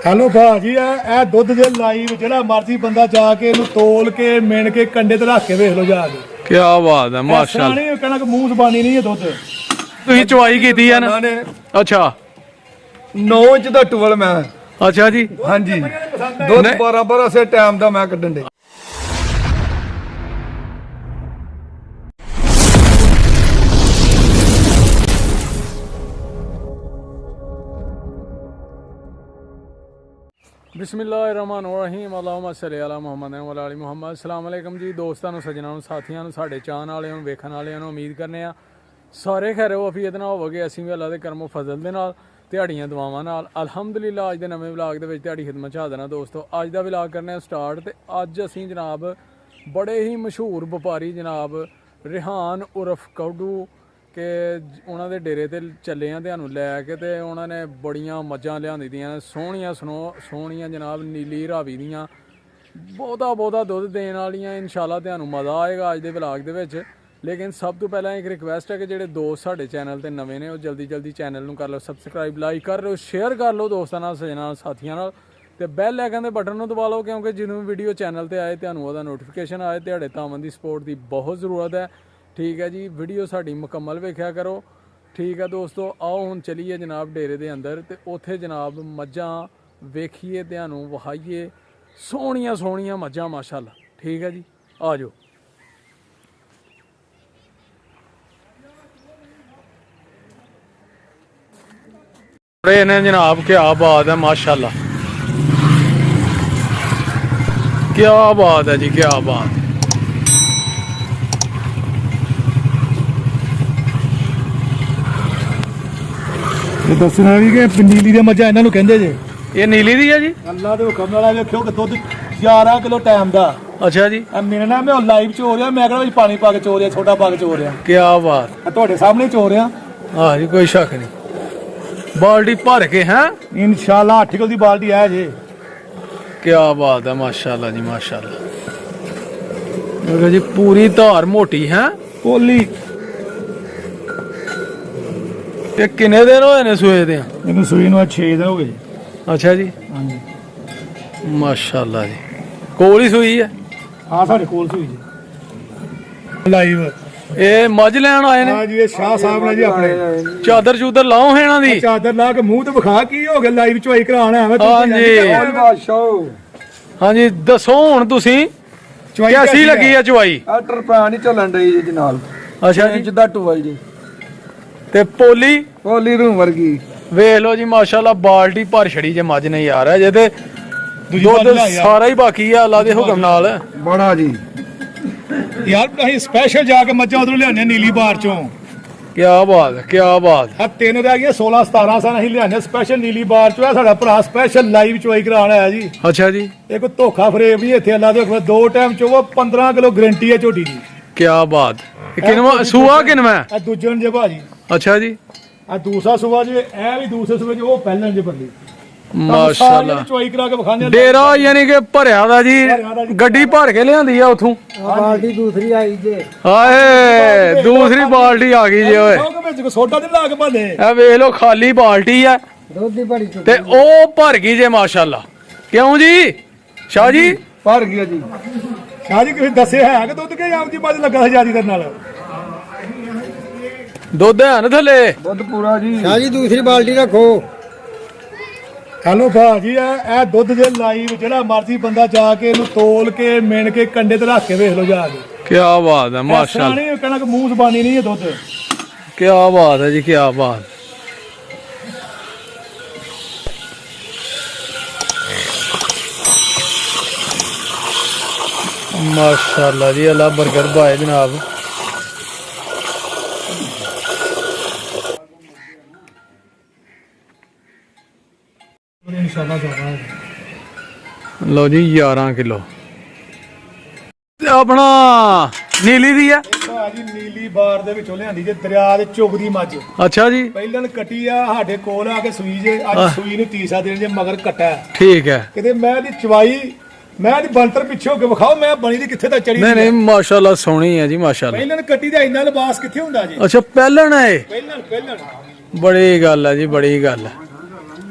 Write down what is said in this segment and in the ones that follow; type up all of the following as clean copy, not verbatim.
Hello ਭਾਜੀ ਇਹ ਦੁੱਧ ਦੇ ਲਾਈਵ ਜਿਹੜਾ ਮਰਜ਼ੀ ਬੰਦਾ ਜਾ ਕੇ ਇਹਨੂੰ ਤੋਲ ਕੇ ਮਿਣ ਕੇ ਕੰਡੇ ਤੇ ਰੱਖ ਕੇ ਵੇਖ ਲਓ ਜਾ ਕੇ। ਕੀ ਬਾਤ ਹੈ ਮਾਸ਼ਾਅੱਲਾ। ਨਹੀਂ ਕਹਿਣਾ ਕਿ ਮੂੰਹ ਜ਼ਬਾਨੀ ਨਹੀਂ ਹੈ ਦੁੱਧ। ਤੁਸੀਂ ਚਵਾਈ ਕੀਤੀ ਹੈ ਨਾ? ਅੱਛਾ 9 ਇੰਚ ਦਾ ਟੂਲ ਮੈਂ। ਅੱਛਾ ਜੀ ਹਾਂਜੀ ਦੁੱਧ 12 ਸੇ ਟਾਈਮ ਦਾ ਮੈਂ ਕੱਢਣ ਦੇ। ਬਿਸਮਿਲ੍ਲਾਹਿਰਰਹਿਮਾਨਿਰਰਹੀਮ ਅੱਲਾਹੁम्मा सल्ली अला मुहम्मद व अली मुहम्मद। अस्सलाम वालेकुम जी ਦੋਸਤਾਂ ਨੂੰ, ਸੱਜਣਾਂ ਨੂੰ, ਸਾਥੀਆਂ ਨੂੰ, ਸਾਡੇ ਚਾਹਣ ਵਾਲਿਆਂ ਨੂੰ, ਵੇਖਣ ਵਾਲਿਆਂ ਨੂੰ ਉਮੀਦ ਕਰਨੇ ਆ ਸਾਰੇ ਖੈਰ ਵਫੀਅਤ ਨਾਲ ਹੋਵੋਗੇ। ਅਸੀਂ ਵੀ ਅੱਲਾ ਦੇ ਕਰਮੋ ਫਜ਼ਲ ਦੇ ਨਾਲ ਦਿਹਾੜੀਆਂ ਦੁਆਵਾਂ ਨਾਲ ਅਲਹਮਦੁਲਿਲਾ ਅੱਜ ਦੇ ਨਵੇਂ ਵਲੌਗ ਦੇ ਵਿੱਚ ਤੁਹਾਡੀ ਖਿਦਮਤ 'ਚ ਹਾਜ਼ਰ ਹਾਂ। ਦੋਸਤੋ ਅੱਜ ਦਾ ਵਲੌਗ ਕਰਨੇ ਆ ਸਟਾਰਟ। ਤੇ ਅੱਜ ਅਸੀਂ ਜਨਾਬ ਬੜੇ ਹੀ ਮਸ਼ਹੂਰ ਵਪਾਰੀ ਜਨਾਬ ਰਿਹਾਨ ਉਰਫ ਕੌਡੂ ਕਿ ਉਹਨਾਂ ਦੇ ਡੇਰੇ ਤੇ ਚੱਲੇ ਆ ਤੁਹਾਨੂੰ ਲੈ ਕੇ। ਤੇ ਉਹਨਾਂ ਨੇ ਬੜੀਆਂ ਮੱਝਾਂ ਲਿਆਂਦੀ ਦੀਆਂ ਸੋਹਣੀਆਂ ਸੋਹਣੀਆਂ ਜਨਾਬ ਨੀਲੀ ਰਾਵੀ ਦੀਆਂ ਬਹੁਤਾ ਦੁੱਧ ਦੇਣ ਵਾਲੀਆਂ। ਇਨਸ਼ਾਅੱਲਾ ਤੁਹਾਨੂੰ ਮਜ਼ਾ ਆਏਗਾ ਅੱਜ ਦੇ ਵਲੌਗ ਦੇ ਵਿੱਚ। ਲੇਕਿਨ ਸਭ ਤੋਂ ਪਹਿਲਾਂ ਇੱਕ ਰਿਕਵੈਸਟ ਹੈ ਕਿ ਜਿਹੜੇ ਦੋਸਤ ਸਾਡੇ ਚੈਨਲ ਤੇ ਨਵੇਂ ਨੇ ਉਹ ਜਲਦੀ ਚੈਨਲ ਨੂੰ ਕਰ ਲਓ ਸਬਸਕ੍ਰਾਈਬ, ਲਾਈਕ ਕਰ ਲਓ, ਸ਼ੇਅਰ ਕਰ ਲਓ ਦੋਸਤਾਂ ਨਾਲ, ਸੱਜਣਾਂ ਨਾਲ, ਸਾਥੀਆਂ ਨਾਲ। ਤੇ ਬੈਲ ਆਈਕਨ ਦੇ ਬਟਨ ਨੂੰ ਦਬਾ ਲਓ ਕਿਉਂਕਿ ਜਦੋਂ ਵੀਡੀਓ ਚੈਨਲ ਤੇ ਆਏ ਤੁਹਾਨੂੰ ਉਹਦਾ ਨੋਟੀਫਿਕੇਸ਼ਨ ਆਏ। ਤੁਹਾਡੇ ਤਾਮਨ ਦੀ ਸਪੋਰਟ ਦੀ ਬਹੁਤ ਜ਼ਰੂਰਤ ਹੈ। ਠੀਕ ਹੈ ਜੀ, ਵੀਡੀਓ ਸਾਡੀ ਮੁਕੰਮਲ ਵੇਖਿਆ ਕਰੋ। ਠੀਕ ਹੈ ਦੋਸਤੋ, ਆਓ ਹੁਣ ਚਲੀਏ ਜਨਾਬ ਡੇਰੇ ਦੇ ਅੰਦਰ ਤੇ ਉੱਥੇ ਜਨਾਬ ਮੱਝਾਂ ਵੇਖੀਏ, ਤੁਹਾਨੂੰ ਵਿਖਾਈਏ ਸੋਹਣੀਆਂ ਮੱਝਾਂ ਮਾਸ਼ਾਅੱਲਾ। ਠੀਕ ਹੈ ਜੀ, ਆ ਜਾਓ। बड़े ने जनाब क्या बात है माशाल्लाह, क्या बात है जी, क्या बात। ਦੱਸਣਾ ਵੀ ਕਿ ਨੀਲੀ ਦੇ ਮੱਝਾਂ ਇਹਨਾਂ ਨੂੰ ਕਹਿੰਦੇ ਜੇ। ਇਹ ਨੀਲੀ ਦੀ ਹੈ ਜੀ? ਅੱਲਾ ਦੇ ਹੁਕਮ ਨਾਲ ਵੇਖਿਓ ਕਿ ਦੁੱਧ 11 ਕਿਲੋ ਟਾਈਮ ਦਾ। ਅੱਛਾ ਜੀ, ਮੇਰੇ ਨਾਲ ਮੈਂ ਲਾਈਵ ਚ ਹੋ ਰਿਹਾ, ਮੈਂ ਕਿਹੜਾ ਵਿੱਚ ਪਾਣੀ ਪਾ ਕੇ ਚੋ ਰਿਹਾ, ਛੋਟਾ ਪਾ ਕੇ ਚੋ ਰਿਹਾ। ਕੀ ਬਾਤ। ਤੁਹਾਡੇ ਸਾਹਮਣੇ ਚੋ ਰਿਹਾ। ਹਾਂ ਜੀ, ਕੋਈ ਸ਼ੱਕ ਨਹੀਂ। बाल्टी भर के हैं इंशाल्लाह 8 किलो दी बाल्टी है जी। क्या बात है माशाल्लाह जी माशाल्लाह जी। पूरी धार मोटी है कोली। ये किन्ने दिन होए ने सूए दे? इन्हू सूई नू 6 दिन हो गए। अच्छा जी, हां जी माशाल्लाह जी। कोल ही सूई है? हां साडे कोल सूई जी लाइव। ਇਹ ਮੱਝ ਲੈਣ ਆਏ ਨੇ? ਹਾਂ ਜੀ, ਇਹ ਸ਼ਾਹ ਸਾਹਿਬ ਨੇ ਜੀ ਆਪਣੇ ਚਾਦਰ ਚੂਦਰ ਲਾਓ ਹੈ ਇਹਨਾਂ ਦੀ। ਚਾਦਰ ਲਾ ਕੇ ਮੂੰਹ ਤੇ ਵਿਖਾ ਕੀ ਹੋ ਗਿਆ, ਲਾਈਵ ਚੋਈ ਕਰਾਣਾ ਐਵੇਂ। ਹਾਂਜੀ ਬਾਦਸ਼ਾਹ। ਹਾਂਜੀ ਦੱਸੋ ਹੁਣ ਤੁਸੀਂ ਕਿਹਦੀ ਲੱਗੀ ਆ ਚਵਾਈ? ਆ ਟਰਪਾਨ ਹੀ ਚੱਲਣ ਰਹੀ ਜੀ ਜਨਾਬ। ਅੱਛਾ ਜੀ, ਇੰਚ ਦਾ ਟੂਲ ਜੀ ਤੇ ਪੋਲੀ ਰੂਮ ਵਰਗੀ ਵੇਖ ਲਓ ਜੀ ਮਾਸ਼ਾਅੱਲਾ। ਬਾਲਟੀ ਭਰ ਛੜੀ ਜੇ ਮੱਝ ਨੇ ਯਾਰ। ਅਜੇ ਤੇ ਦੁੱਧ ਸਾਰਾ ਹੀ ਬਾਕੀ ਆ ਅੱਲਾ ਦੇ ਹੁਕਮ ਨਾਲ। ਬੜਾ ਜੀ ਯਾਰ ਅਸੀਂ ਸਪੈਸ਼ਲ ਜਾ ਕੇ ਮੱਝਾਂ ਉਧਰੋਂ ਲਿਆਉਂਦੇ ਨੀਲੀ ਬਾਰ ਚੋਂ। ਕੀ ਬਾਤ ਹੈ, ਕੀ ਬਾਤ। ਆ ਤਿੰਨ ਰਹਿ ਗਈਆਂ 16 17 ਸਾਲ ਅਸੀਂ ਲਿਆਉਂਦੇ ਸਪੈਸ਼ਲ ਨੀਲੀ ਬਾਰ ਚੋਂ। ਸਾਡਾ ਭਰਾ ਸਪੈਸ਼ਲ ਲਾਈਵ ਚੋਈ ਕਰਾਉਣ ਆਇਆ ਜੀ। ਅੱਛਾ ਜੀ, ਇਹ ਕੋਈ ਧੋਖਾ ਫਰੇਬ ਨਹੀਂ ਇੱਥੇ। ਅੱਲਾ ਦੇ ਹੁਕਮ 2 ਟਾਈਮ ਚੋਵੋ 15 ਕਿਲੋ ਗਰੰਟੀ ਹੈ ਝੋਟੀ ਦੀ। ਕੀ ਬਾਤ। ਕਿਨਵਾ ਸੂਆ ਕਿਨਵਾ? ਆ ਦੂਜਣ ਜੇ ਭਾਜੀ। ਅੱਛਾ ਜੀ, ਆ ਦੂਸਰਾ ਸੂਆ ਜੇ, ਇਹ ਵੀ ਦੂਸਰੇ ਸੂਏ ਚ, ਉਹ ਪਹਿਲਾਂ ਜੇ ਬੰਦੀ ਮਾਸ਼ਾਅੱਲਾ। ਚੋਈ ਕਰਾ ਕੇ ਵਿਖਾਣੇ ਡੇਰਾ ਯਾਨੀ ਕਿ ਭਰਿਆ ਦਾ ਜੀ, ਗੱਡੀ ਭਰ ਕੇ ਲਿਆਂਦੀ ਆ ਉਥੋਂ। ਬਾਲਟੀ ਦੂਸਰੀ ਆਈ ਜੇ। ਹਾਏ ਦੂਸਰੀ ਬਾਲਟੀ ਆ ਗਈ ਜੇ। ਓਏ ਵਿੱਚ ਸੋਡਾ ਤੇ ਲਾ ਕੇ ਬੰਦੇ। ਇਹ ਵੇਖ ਲਓ ਖਾਲੀ ਬਾਲਟੀ ਆ ਦੁੱਧ ਦੀ ਬੜੀ ਤੇ ਉਹ ਭਰ ਗਈ ਜੇ ਮਾਸ਼ਾਅੱਲਾ। ਕਿਉਂ ਜੀ ਸ਼ਾਹ ਜੀ? ਭਰ ਗਿਆ ਜੀ। ਸ਼ਾਹ ਜੀ ਕਿਸੇ ਦੱਸਿਆ ਹੈ ਕਿ ਦੁੱਧ ਕੇ ਆਪ ਜੀ ਮੱਝ ਲੱਗਾ ਹਜ਼ਾਰੀ ਕਰਨ ਨਾਲ? ਦੁੱਧ ਹੈ ਨਾ ਥੱਲੇ? ਦੁੱਧ ਪੂਰਾ ਜੀ। ਸ਼ਾਹ ਜੀ ਦੂਸਰੀ ਬਾਲਟੀ ਰੱਖੋ। ਹੈਲੋ ਭਾਜੀ ਇਹ ਦੁੱਧ ਦੇ ਲਾਈਵ ਜਿਹੜਾ ਮਰਜ਼ੀ ਬੰਦਾ ਜਾ ਕੇ ਇਹਨੂੰ ਤੋਲ ਕੇ ਮਿਣ ਕੇ ਕੰਡੇ ਤੇ ਰੱਖ ਕੇ ਵੇਖ ਲਓ ਜਾ ਕੇ। ਕੀ ਬਾਤ ਹੈ ਮਾਸ਼ਾਅੱਲਾ। ਨਹੀਂ ਕਹਿਣਾ ਕਿ ਮੂੰਹ ਜ਼ਬਾਨੀ ਨਹੀਂ ਹੈ ਦੁੱਧ। ਕੀ ਬਾਤ ਹੈ ਜੀ, ਕੀ ਬਾਤ। माशाल्लाह जी, अल्लाह बरकत पाए जनाब। लो जी 11 किलो अपना नीली दी है ਭਾਜੀ। ਨੀਲੀ ਬਾਰ ਦੇ ਵਿੱਚੋਂ ਲਿਆਂਦੀ ਜੇ, ਦਰਿਆ ਦੇ ਚੁਗਦੀ ਮੱਝ। अच्छा जी, ਪਹਿਲਾਂ ਕੱਟੀ ਆ ਸਾਡੇ ਕੋਲ ਆ ਕੇ ਸੂਈ ਜੇ। ਅੱਜ ਸੂਈ ਨੂੰ ਤੀਸਰਾ ਦਿਨ ਜੇ, ਮਗਰ ਕੱਟਾ। ठीक है। ਕਿਤੇ ਮੈਂ ਦੀ ਚਵਾਈ, ਮੈਂ ਦੀ ਬੰਤਰ ਪਿੱਛੇ ਹੋ ਕੇ ਵਿਖਾਓ ਮੈਂ ਬਣੀ ਦੀ ਕਿੱਥੇ ਤੱਕ ਚੜੀ। नहीं माशाल्लाह सोहनी है जी माशाल्लाह। ਪਹਿਲਾਂ ਕੱਟੀ ਦਾ ਇੰਨਾ ਲਿਬਾਸ ਕਿੱਥੇ ਹੁੰਦਾ ਜੀ? अच्छा पहलन है ਪਹਿਲਾਂ बड़ी गल है जी, बड़ी गल है।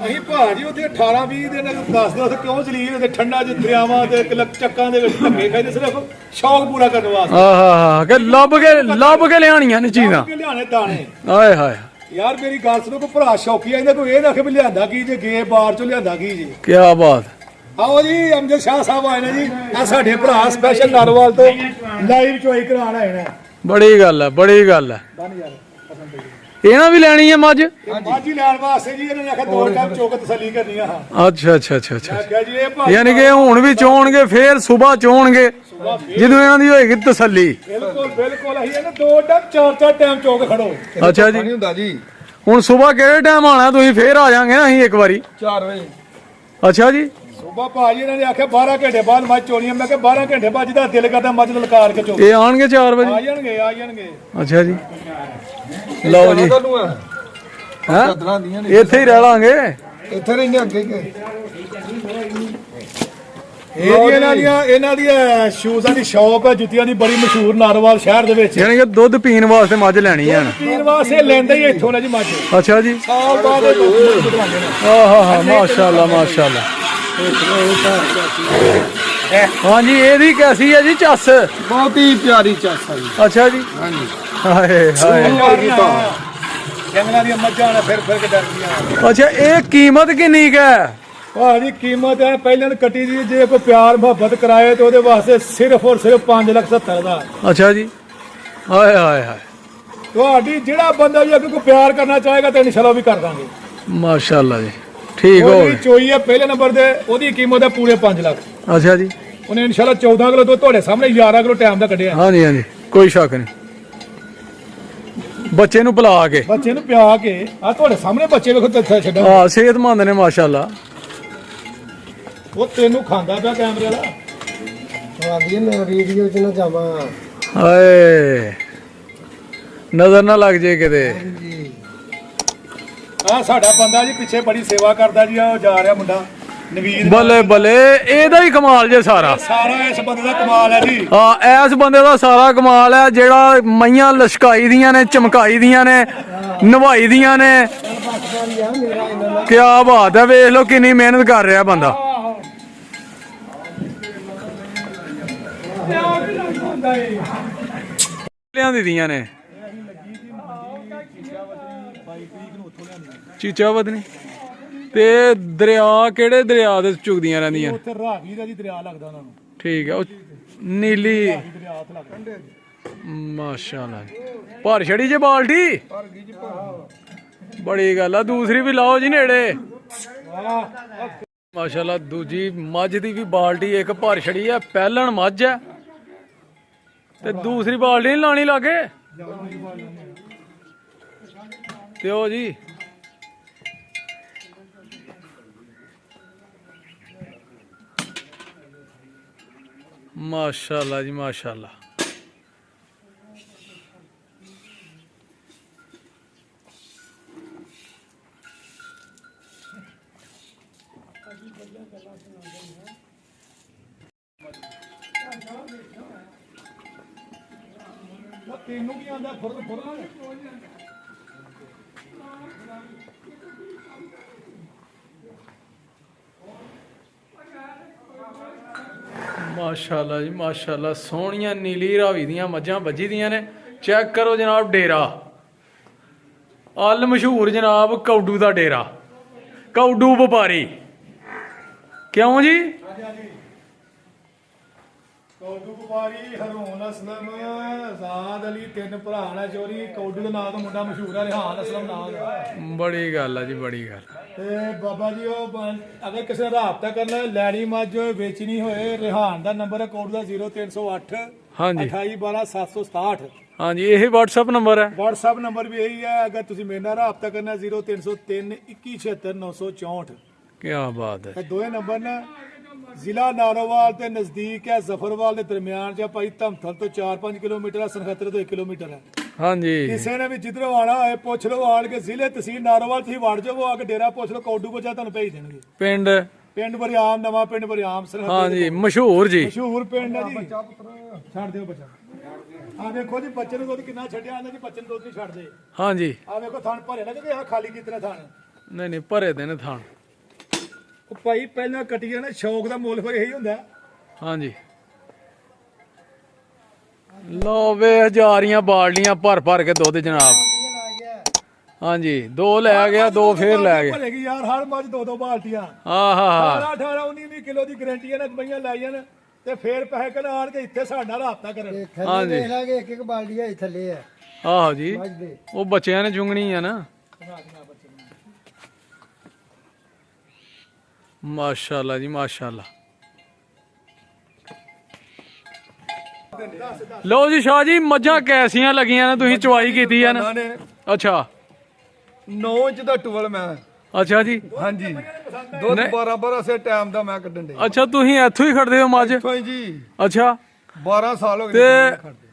ਅਸੀਂ ਭਾਜੀ ਉੱਥੇ 18-20 ਦਿਨ ਦੱਸਦੇ ਉੱਥੇ ਕਿਉਂ ਜਲੀਲ ਹੁੰਦੇ ਠੰਡਾ ਚ ਦਰਿਆਵਾਂ ਤੇ ਚੱਕਾਂ ਦੇ ਵਿੱਚ ਧੱਕੇ ਖਾਈਦੇ ਸਿਰਫ ਸ਼ੌਕ ਪੂਰਾ ਕਰਨ ਵਾਸਤੇ। ਆਹਾ ਕਿ ਲੱਭ ਕੇ ਲਿਆਣੀਆਂ ਨੇ ਚੀਜ਼ਾਂ ਲਿਆਣੇ ਦਾਣੇ। ਆਏ ਹਾਏ ਯਾਰ ਮੇਰੀ ਗੱਲ ਸੁਣੋ, ਕੋਈ ਭਰਾ ਸ਼ੌਕੀ ਆਂਦਾ ਕੋਈ ਇਹ ਨਾ ਆਖੇ ਵੀ ਲਿਆਂਦਾ ਕੀ ਜੇ ਗੇ ਬਾਹਰ ਚੋਂ ਲਿਆਂਦਾ ਕੀ ਜੀ। ਕੀ ਬਾਤ। ਆਓ ਜੀ ਅਮਜਦ ਸ਼ਾਹ ਸਾਹਿਬ ਆਏ ਨੇ ਜੀ, ਆ ਸਾਡੇ ਭਰਾ ਸਪੈਸ਼ਲ ਨਾਰੋਵਾਲ ਤੋਂ ਲਾਈਵ ਚੋਈ ਕਰਾਉਣ ਆਏ ਨੇ। ਬੜੀ ਗੱਲ ਹੈ ਬੜੀ ਗੱਲ ਹੈ। ਇਹਨਾਂ ਵੀ ਲੈਣੀ ਹੈ ਮੱਝ? ਮੱਝ ਹੀ ਲੈਣ ਵਾਸਤੇ ਜੀ ਇਹਨਾਂ ਨੇ ਆਖਿਆ 2 ਟਾਈਮ ਚੋਕ ਤਸੱਲੀ ਕਰਨੀ ਆ। ਅੱਛਾ ਅੱਛਾ ਅੱਛਾ ਅੱਛਾ। ਮੈਂ ਕਿਹਾ ਜੀ ਇਹ ਭਾਈ ਯਾਨੀ ਕਿ ਹੁਣ ਵੀ ਚੋਣਗੇ ਫੇਰ ਸਵੇਰ ਚੋਣਗੇ ਜਦੋਂ ਇਹਨਾਂ ਦੀ ਹੋਏਗੀ ਤਸੱਲੀ। ਬਿਲਕੁਲ ਬਿਲਕੁਲ ਅਸੀਂ ਇਹਨੂੰ 2 ਟਾਈਮ 4-4 ਟਾਈਮ ਚੋਕ ਖੜੋ। ਅੱਛਾ ਜੀ ਨਹੀਂ ਹੁੰਦਾ ਜੀ। ਹੁਣ ਸਵੇਰ ਕਿਹੜੇ ਟਾਈਮ ਆਣਾ ਤੁਸੀਂ? ਫੇਰ ਆ ਜਾਾਂਗੇ ਨਾ ਅਸੀਂ ਇੱਕ ਵਾਰੀ। 4 ਵਜੇ। ਅੱਛਾ ਜੀ ਸੁਬਾ ਭਾਜੀ ਇਹਨਾਂ ਨੇ ਆਖਿਆ 12 ਘੰਟੇ ਬਾਅਦ ਮੱਝ ਚੋਣੀ ਆ। ਮੈਂ ਕਿਹਾ 12 ਘੰਟੇ ਬਾਅਦ ਜਿਹਦਾ ਦਿਲ ਕਰਦਾ ਮੱਝ ਲਲਕਾਰ ਕੇ ਚੋ। ਇਹ ਆਣਗੇ 4 ਵਜੇ? ਆ ਜਾਣਗੇ ਆ ਜਾਣਗੇ। ਅੱਛਾ ਜੀ ਲਓ ਜੀ ਹਾਂ ਚਾਦਰਾਂ ਦੀਆਂ ਨੇ ਇੱਥੇ ਹੀ ਰਹਿ ਲਾਂਗੇ। ਇੱਥੇ ਰਹਿੰਦੇ ਅੱਗੇ ਕਿ ਇਹ ਜੀ ਇਹਨਾਂ ਦੀ ਸ਼ੂਜ਼ਾਂ ਦੀ ਸ਼ਾਪ ਹੈ, ਜੁੱਤੀਆਂ ਦੀ ਬੜੀ ਮਸ਼ਹੂਰ ਨਾਰੋਵਾਲ ਸ਼ਹਿਰ ਦੇ ਵਿੱਚ। ਯਾਨੀ ਕਿ ਦੁੱਧ ਪੀਣ ਵਾਸਤੇ ਮੱਝ ਲੈਣੀ ਹੈ। ਪੀਣ ਵਾਸਤੇ ਲੈਂਦੇ ਹੀ ਇੱਥੋਂ ਨੇ ਜੀ ਮੱਝ। ਅੱਛਾ ਜੀ ਸਾਲ ਬਾਅਦ ਇਹ ਦੁੱਧ ਵਧਵਾਉਂਦੇ ਨੇ। ਆਹਾ ਹਾ ਮਾਸ਼ਾਅੱਲਾ ਮਾਸ਼ਾਅੱਲਾ। ਹਾਂਜੀ ਇਹਦੀ ਕੈਸੀ ਹੈ ਜੀ ਚੱਸ? ਬਹੁਤ ਹੀ ਪਿਆਰੀ ਚਾਸਾ ਜੀ। ਅੱਛਾ ਜੀ ਹਾਂਜੀ ਹਾਏ ਹਾਏ। ਜੰਗਲਾਂ ਦੀਆਂ ਮੱਝਾਂ ਨੇ ਫਿਰ ਕੇ ਡਰਦੀਆਂ। ਅੱਛਾ ਇਹ ਕੀਮਤ ਕਿੰਨੀ ਕੁ ਹੈ? ਭਾਜੀ ਕੀਮਤ ਹੈ ਪਹਿਲਾਂ ਤਾਂ ਕੱਟੀ ਦੀ, ਜੇ ਕੋਈ ਪਿਆਰ ਮੁਹੱਬਤ ਕਰਾਏ ਤੇ ਉਹਦੇ ਵਾਸਤੇ ਸਿਰਫ ਔਰ ਸਿਰਫ 5,70,000। ਅੱਛਾ ਜੀ ਹਾਏ ਹਾਏ ਹਾਏ। ਤੁਹਾਡੀ ਜਿਹੜਾ ਬੰਦਾ ਵੀ ਅੱਗੇ ਕੋਈ ਪਿਆਰ ਕਰਨਾ ਚਾਹੇਗਾ ਤੇ ਇਨਸ਼ਾਅੱਲਾ ਵੀ ਕਰ ਦਾਂਗੇ। ਮਾਸ਼ਾਅੱਲਾ ਜੀ ਠੀਕ ਹੋ ਉਹਦੀ ਗਈ। ਚੋਈ ਹੈ ਪਹਿਲੇ ਨੰਬਰ ਤੇ, ਉਹਦੀ ਕੀਮਤ ਹੈ ਪੂਰੇ 5 ਲੱਖ। ਅੱਛਾ ਜੀ ਉਹਨੇ ਇਨਸ਼ਾਅੱਲਾ 14 ਕਿਲੋ ਤੋਂ ਤੁਹਾਡੇ ਸਾਹਮਣੇ 11 ਕਿਲੋ ਟਾਈਮ ਦਾ ਕੱਢਿਆ। ਹਾਂਜੀ ਹਾਂਜੀ ਕੋਈ ਸ਼ੱਕ ਨਹੀਂ। ਬੱਚੇ ਨੂੰ ਪਿਲਾ ਕੇ ਬੱਚੇ ਨੂੰ ਪਿਆ ਕੇ ਆ ਤੁਹਾਡੇ ਸਾਹਮਣੇ ਬੱਚੇ ਵੇਖੋ ਤੇ ਛੱਡਾਂ। ਹਾਂ ਸਿਹਤਮੰਦ ਨੇ ਮਾਸ਼ਾਅੱਲਾ। ਉਹ ਤੈਨੂੰ ਖਾਂਦਾ ਪਿਆ ਕੈਮਰੇ ਵਾਲਾ। ਆਂਦੀ ਮੈਂ ਵੀਡੀਓ 'ਚ ਨਾ ਜਾਵਾਂ। ਹਾਏ ਨਜ਼ਰ ਨਾ ਲੱਗ ਜੇ ਕਿਤੇ। ਆ ਸਾਡਾ ਬੰਦਾ ਜੀ ਪਿੱਛੇ ਬੜੀ ਸੇਵਾ ਕਰਦਾ ਜੀ। ਆ ਉਹ ਜਾ ਰਿਹਾ ਮੁੰਡਾ ਨਵੀਦ। ਬੱਲੇ ਬੱਲੇ ਇਹਦਾ ਹੀ ਕਮਾਲ ਜੇ ਸਾਰਾ। ਸਾਰਾ ਇਸ ਬੰਦੇ ਦਾ ਕਮਾਲ ਹੈ ਜੀ। ਹਾਂ ਇਸ ਬੰਦੇ ਦਾ ਸਾਰਾ ਕਮਾਲ ਹੈ ਜਿਹੜਾ ਮਈਆਂ ਲਸ਼ਕਾਈ ਦੀਆਂ ਨੇ, ਚਮਕਾਈ ਦੀਆਂ ਨੇ, ਨਵਾਈ ਦੀਆਂ ਨੇ। ਕੀ ਬਾਤ ਹੈ। ਵੇਖ ਲਓ ਕਿੰਨੀ ਮਿਹਨਤ ਕਰ ਰਿਹਾ ਬੰਦਾ। ਲਿਆਂਦੀ ਦੀਆਂ ਨੇ ਚੀਚਾ ਵਧਨੀ ਤੇ ਦਰਿਆ ਕਿਹੜੇ ਦਰਿਆ ਦੇ ਚੁਗਦੀਆਂ ਰਹਿੰਦੀਆਂ? ਉੱਥੇ ਰਾਵੀ ਦਾ ਜੀ ਦਰਿਆ ਲੱਗਦਾ ਉਹਨਾਂ ਨੂੰ। ਠੀਕ ਹੈ ਉਹ ਨੀਲੀ ਦਰਿਆ ਉੱਥੇ ਲੱਗਦਾ। ਮਾਸ਼ਾਅੱਲਾ ਭਰ ਛੜੀ ਜੇ ਬਾਲਟੀ। ਬੜੀ ਗੱਲ ਆ। ਦੂਸਰੀ ਵੀ ਲਾਓ ਜੀ ਨੇੜੇ। ਮਾਸ਼ਾਅੱਲਾ ਦੂਜੀ ਮੱਝ ਦੀ ਵੀ ਬਾਲਟੀ ਇੱਕ ਭਰ ਛੜੀ ਹੈ। ਪਹਿਲਣ ਮੱਝ ਹੈ ਤੇ ਦੂਸਰੀ ਬਾਲਟੀ ਨਹੀਂ ਲਾਣੀ ਲਾਗੇ ਤੇ ਉਹ ਜੀ ਮਾਸ਼ਾਅੱਲਾ ਜੀ ਮਾਸ਼ਾਅੱਲਾ। ਤੈਨੂੰ ਕੀ ਆਂਦਾ ਫੁਰ ਫੁਰ। ਮਾਸ਼ਾਅੱਲਾ ਜੀ ਮਾਸ਼ਾਅੱਲਾ। ਸੋਹਣੀਆਂ ਨੀਲੀ ਰਾਵੀ ਦੀਆਂ ਮੱਝਾਂ ਵੱਜੀ ਦੀਆਂ ਨੇ। ਚੈੱਕ ਕਰੋ ਜਨਾਬ ਡੇਰਾ ਅਲ ਮਸ਼ਹੂਰ ਜਨਾਬ ਕੌਡੂ ਦਾ ਡੇਰਾ। ਕੌਡੂ ਵਪਾਰੀ ਕਿਉਂ ਜੀ? ਕੌਡੂ ਵਪਾਰੀ ਹਰੂਨ ਅਸਲਮ ਆਜ਼ਾਦ ਅਲੀ 3 ਭਰਾ ਨੇ ਚੋਰੀ। ਕੌਡੂ ਦੇ ਨਾਂ ਤੋਂ ਮੁੰਡਾ ਮਸ਼ਹੂਰ ਹੈ, ਰਿਹਾਨ ਅਸਲਮ ਨਾਮ ਦਾ। ਬੜੀ ਗੱਲ ਆ ਜੀ ਬੜੀ ਗੱਲ। ਤੇ ਬਾਬਾ ਜੀ ਉਹ ਅਗਰ ਕਿਸੇ ਨੇ ਰਾਬਤਾ ਕਰਨਾ ਲੈਣੀ ਮੱਝ ਵੇਚਣੀ ਹੋਏ, ਰਿਹਾਨ ਦਾ ਨੰਬਰ ਹੈ ਕੌਡੂ ਦਾ 0308 ਹਾਂਜੀ 2812 ਹਾਂਜੀ ਇਹੀ WhatsApp ਨੰਬਰ ਹੈ। WhatsApp ਨੰਬਰ ਵੀ ਇਹੀ ਹੈ। ਅਗਰ ਤੁਸੀਂ ਮੇਰੇ ਨਾਲ ਰਾਬਤਾ ਕਰਨਾ 0303 2176 ਕੀ ਬਾਤ ਹੈ। ਇਹ ਦੋਵੇਂ ਨੰਬਰ ਨੇ। ਜ਼ਿਲ੍ਹਾ ਨਾਰੋਵਾਲ ਤੇ ਨਜ਼ਦੀਕ ਹੈ, ਜ਼ਫਰਵਾਲ ਦੇ ਦਰਮਿਆਨ ਜਾਂ ਭਾਈ ਧਮਥਲ ਤੋਂ 4-5 ਕਿਲੋਮੀਟਰ ਹੈ, ਸਨਖਤਰ ਤੋਂ 1 ਕਿਲੋਮੀਟਰ ਹੈ। ਹਾਂਜੀ ਕਿਸੇ ਨੇ ਵੀ ਜਿੱਧਰੋਂ ਆਣਾ ਹੋਏ ਪੁੱਛ ਲਓ, ਆਣ ਕੇ ਜ਼ਿਲ੍ਹੇ ਤਹਿਸੀਲ ਨਾਰੋਵਾਲ ਤੁਸੀਂ ਵੜ ਜਾਓ, ਆ ਕੇ ਡੇਰਾ ਪੁੱਛ ਲਓ, ਕੌਡੂ ਕੋਚਾ ਤੁਹਾਨੂੰ ਭੇਜ ਦੇਣਗੇ। ਪਿੰਡ ਬਰਿਆਮ, ਨਵਾਂ ਪਿੰਡ ਬਰਿਆਮ ਸਰਹੱਦ। ਹਾਂਜੀ ਮਸ਼ਹੂਰ ਜੀ ਮਸ਼ਹੂਰ ਪਿੰਡ ਹੈ ਜੀ। ਛੱਡ ਦਿਓ ਬੱਚਾ। ਆ ਵੇਖੋ ਜੀ ਬੱਚੇ ਨੂੰ ਦੁੱਧ ਕਿੰਨਾ ਛੱਡਿਆ। ਆਂਦਾ ਜੀ ਬੱਚੇ ਨੂੰ ਦੁੱਧ ਨਹੀਂ ਛੱਡਦੇ। ਹਾਂਜੀ ਆ ਵੇਖੋ ਥਣ ਭਰੇ ਨਾ ਕਿ ਖਾਲੀ ਕਿਤਨਾ ਥਣ। ਨਹੀਂ ਨਹੀਂ ਭਰੇ ਦੇ ਨੇ ਥਣ। ਉਹ ਭਾਈ ਪਹਿਲਾਂ ਕਟੀਆਂ ਨਾ ਸ਼ੌਕ ਦਾ ਮੁੱਲ ਫਿਰ ਇਹੀ ਹੁੰਦਾ। ਹਾਂਜੀ ਲੋ ਵੇ ਹਜ਼ਾਰੀਆਂ ਬਾਲਟੀਆਂ ਭਰ ਭਰ ਕੇ ਦੁੱਧ ਜਨਾਬ। ਹਾਂਜੀ 2 ਲੈ ਗਿਆ 2 ਫੇਰ ਲੈ ਗਿਆ। ਭਲੇਗੀ ਯਾਰ ਹਰ ਮੱਝ 2 ਬਾਲਟੀਆਂ। ਆਹਾ 18 19 ਕਿਲੋ ਦੀ ਗਰੰਟੀਆਂ ਨੇ ਦਵਾਈਆਂ ਲਾਈਆਂ ਨੇ ਤੇ ਫੇਰ ਪੈਸੇ ਕਢ ਆਣ ਕੇ ਇੱਥੇ ਸਾਡਾ ਰਾਬਤਾ ਕਰਨ। ਹਾਂਜੀ ਦੇਖ ਲਾਂਗੇ ਇੱਕ ਇੱਕ ਬਾਲਟੀ ਹੈ ਥੱਲੇ ਆ ਆਹੋ ਜੀ ਮੱਝ ਦੇ। ਉਹ ਬੱਚਿਆਂ ਨੇ ਚੁੰਗਣੀ ਆ ਨਾ। ਮਾਸ਼ਾਅੱਲਾ ਜੀ ਮਾਸ਼ਾਅੱਲਾ। ਲਓ ਜੀ ਸ਼ਾਹ ਜੀ ਮੱਝਾਂ ਕੈਸੀਆਂ ਲੱਗੀਆਂ ਨੇ ਤੁਸੀਂ ਚਵਾਈ ਕੀਤੀ ਆ ਨਾ? ਉਹਨਾਂ ਨੇ ਅੱਛਾ 9 ਇੰਚ ਦਾ ਟੂਲ ਮੈਂ ਅੱਛਾ ਜੀ ਹਾਂਜੀ ਦੁੱਧ 12 ਸੇ ਟਾਈਮ ਦਾ ਮੈਂ ਕੱਢਣ ਦੇ। ਅੱਛਾ ਤੁਸੀਂ ਇੱਥੋਂ ਹੀ ਖੜਦੇ ਹੋ ਮੱਝ? ਇੱਥੋਂ ਹੀ ਜੀ ਅੱਛਾ 12 ਸਾਲ ਹੋ ਗਏ ਤੇ ਖੜਦੇ।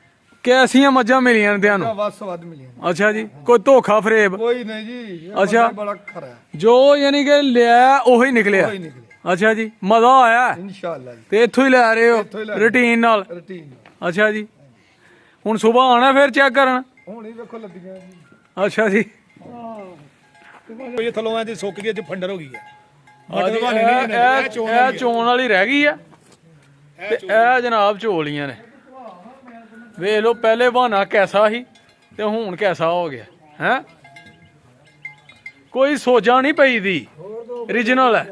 ਕੈਸੀਆਂ ਮੱਝਾਂ ਮਿਲੀਆਂ ਨੇ ਤੁਹਾਨੂੰ? ਵੱਧ ਸਵਾਦ ਮਿਲੀਆਂ। ਅੱਛਾ ਜੀ ਕੋਈ ਧੋਖਾ ਫਰੇਬ? ਕੋਈ ਨਹੀਂ ਜੀ ਇਹ ਅੱਛਾ। ਬੰਦਾ ਬੜਾ ਖਰਾ ਹੈ। ਜੋ ਯਾਨੀ ਕਿ ਲਿਆ ਉਹੀ ਨਿਕਲਿਆ। ਕੋਈ ਨਿਕਲੇ ਅੱਛਾ ਜੀ ਮਜ਼ਾ ਆਇਆ ਇਨਸ਼ਾਅੱਲਾ ਜੀ ਤੇ ਇੱਥੋਂ ਹੀ ਲੈ ਰਹੇ ਇੱਥੋਂ ਹੀ ਲੈ ਹੋ ਰਹੇ। ਰੁਟੀਨ ਨਾਲ? ਰੁਟੀਨ ਅੱਛਾ ਜੀ ਹੁਣ ਸਵੇਰ ਆਣਾ ਫਿਰ ਚੈੱਕ ਕਰਨ? ਹੁਣ ਹੀ ਵੇਖੋ ਲੱਦੀਆਂ ਜੀ। ਅੱਛਾ ਜੀ ਇਹ ਥਲੋਂ ਐ ਦੀ ਸੁੱਕ ਗਈ ਅੱਜ ਫੰਡਰ ਹੋ ਗਈ ਹੈ। ਹਾਂਜੀ, ਇਹ ਚੋਣ ਵਾਲੀ ਰਹਿ ਗਈ ਆ ਤੇ ਇਹ ਜਨਾਬ ਝੋਲੀਆਂ ਨੇ। ਵੇਖ ਲਓ ਪਹਿਲੇ ਬਹਾਨਾ ਕੈਸਾ ਸੀ ਤੇ ਹੁਣ ਕੈਸਾ ਹੋ ਗਿਆ ਹੈ। ਕੋਈ ਸੋਜਾ ਨਹੀਂ ਪਈ ਦੀ ਓਰੀਜਨਲ ਹੈ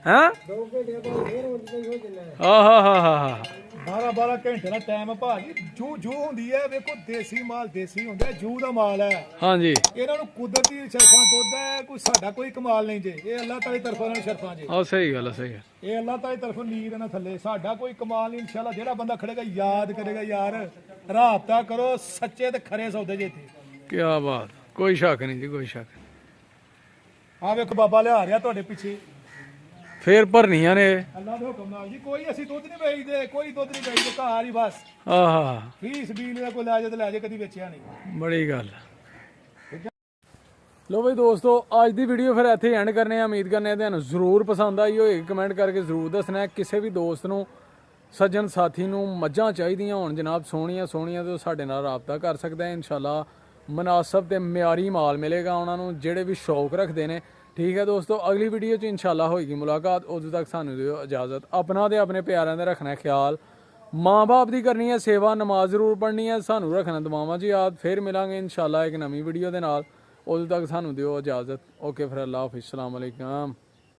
ਹੈ। 2 ਘੰਟੇ ਬਾਅਦ ਫੇਰ ਹੋ ਜੰਨਾ ਆਹਾ ਹਾ ਹਾ 12 ਘੰਟੇ ਦਾ ਟਾਈਮ ਹੈ ਭਾਜੀ। ਜੂ ਹੁੰਦੀ ਹੈ ਵੇਖੋ ਦੇਸੀ ਮਾਲ ਦੇਸੀ ਹੁੰਦਾ ਜੂ ਦਾ ਮਾਲ ਹੈ। ਹਾਂਜੀ ਇਹਨਾਂ ਨੂੰ ਕੁਦਰਤੀ ਸ਼ਰਫਾਂ ਦੁੱਧ ਹੈ ਕੋਈ ਸਾਡਾ ਕੋਈ ਕਮਾਲ ਨਹੀਂ ਜੇ। ਇਹ ਅੱਲਾਹ ਤਾਲਾ ਦੀ ਤਰਫੋਂ ਇਹਨਾਂ ਨੂੰ ਸ਼ਰਫਾਂ ਜੇ। ਆਹ ਸਹੀ ਗੱਲ ਹੈ ਸਹੀ ਗੱਲ। ਇਹ ਅੱਲਾਹ ਤਾਲਾ ਦੀ ਤਰਫੋਂ ਨੀਰ ਇਹਨਾਂ ਥੱਲੇ ਸਾਡਾ ਕੋਈ ਕਮਾਲ ਨਹੀਂ। ਇਨਸ਼ਾਅੱਲਾ ਜਿਹੜਾ ਬੰਦਾ ਖੜੇਗਾ ਯਾਦ ਕਰੇਗਾ ਯਾਰ ਰਾਬਤਾ ਕਰੋ ਸੱਚੇ ਤੇ ਖਰੇ ਸੌਦੇ ਜੇ ਇੱਥੇ। ਕੀ ਬਾਤ ਕੋਈ ਸ਼ੱਕ ਨਹੀਂ ਜੀ ਕੋਈ ਸ਼ੱਕ। ਆ ਵੇਖੋ ਬਾਬਾ ਲਿਆ ਰਿਹਾ ਤੁਹਾਡੇ ਪਿੱਛੇ ਫੇਰ ਭਰਨੀਆਂ ਨੇ ਅੱਲਾਹ ਦੇ ਹੁਕਮ ਨਾਲ ਜੀ। ਕੋਈ ਅਸੀਂ ਦੁੱਧ ਨਹੀਂ ਵੇਚਦੇ ਕੋਈ ਦੁੱਧ ਨਹੀਂ ਵੇਚਦੇ ਘਰ ਹੀ ਬਸ ਆਹਾ ਫੀਸ ਬੀਲ ਦਾ ਕੋਈ ਲੈ ਜਾ ਤੇ ਲੈ ਜਾ ਕਦੀ ਵੇਚਿਆ ਨਹੀਂ। ਬੜੀ ਗੱਲ। ਲੋ ਬਈ ਦੋਸਤੋ ਅੱਜ ਦੀ ਵੀਡੀਓ ਫਿਰ ਇੱਥੇ ਐਂਡ ਕਰਨੇ ਆ। ਉਮੀਦ ਕਰਨੇ ਆ ਤੁਹਾਨੂੰ ਜ਼ਰੂਰ ਪਸੰਦ ਆਈ ਹੋਏਗੀ। ਕਮੈਂਟ ਕਰਕੇ ਜ਼ਰੂਰ ਦੱਸਣਾ। ਕਿਸੇ ਵੀ ਦੋਸਤ ਨੂੰ ਸੱਜਣ ਸਾਥੀ ਨੂੰ ਮੱਝਾਂ ਚਾਹੀਦੀਆਂ ਹੋਣ ਜਨਾਬ ਸੋਹਣੀਆਂ ਸੋਹਣੀਆਂ ਤੇ ਸਾਡੇ ਨਾਲ ਰਾਬਤਾ ਕਰ ਸਕਦਾ ਹੈ। ਇਨਸ਼ਾਅੱਲਾ ਮੁਨਾਸਬ ਤੇ ਮਿਆਰੀ ਮਾਲ ਮਿਲੇਗਾ ਉਹਨਾਂ ਨੂੰ ਜਿਹੜੇ ਵੀ ਸ਼ੌਕ ਰੱਖਦੇ ਨੇ। ਠੀਕ ਹੈ ਦੋਸਤੋ ਅਗਲੀ ਵੀਡੀਓ 'ਚ ਇਨਸ਼ਾਅੱਲਾ ਹੋਏਗੀ ਮੁਲਾਕਾਤ। ਉਦੋਂ ਤੱਕ ਸਾਨੂੰ ਦਿਓ ਇਜਾਜ਼ਤ। ਆਪਣਾ ਤੇ ਆਪਣੇ ਪਿਆਰਿਆਂ ਦਾ ਰੱਖਣਾ ਖਿਆਲ। ਮਾਂ ਬਾਪ ਦੀ ਕਰਨੀ ਹੈ ਸੇਵਾ ਨਮਾਜ਼ ਜ਼ਰੂਰ ਪੜ੍ਹਨੀ ਹੈ। ਸਾਨੂੰ ਰੱਖਣਾ ਦੁਆਵਾਂ 'ਚ ਯਾਦ। ਫਿਰ ਮਿਲਾਂਗੇ ਇਨਸ਼ਾਅੱਲਾ ਇੱਕ ਨਵੀਂ ਵੀਡੀਓ ਦੇ ਨਾਲ। ਉਦੋਂ ਤੱਕ ਸਾਨੂੰ ਦਿਓ ਇਜਾਜ਼ਤ। ਓਕੇ ਫਿਰ ਅੱਲਾਹ ਹਾਫਿਜ਼। अस्सलाम वालेकुम।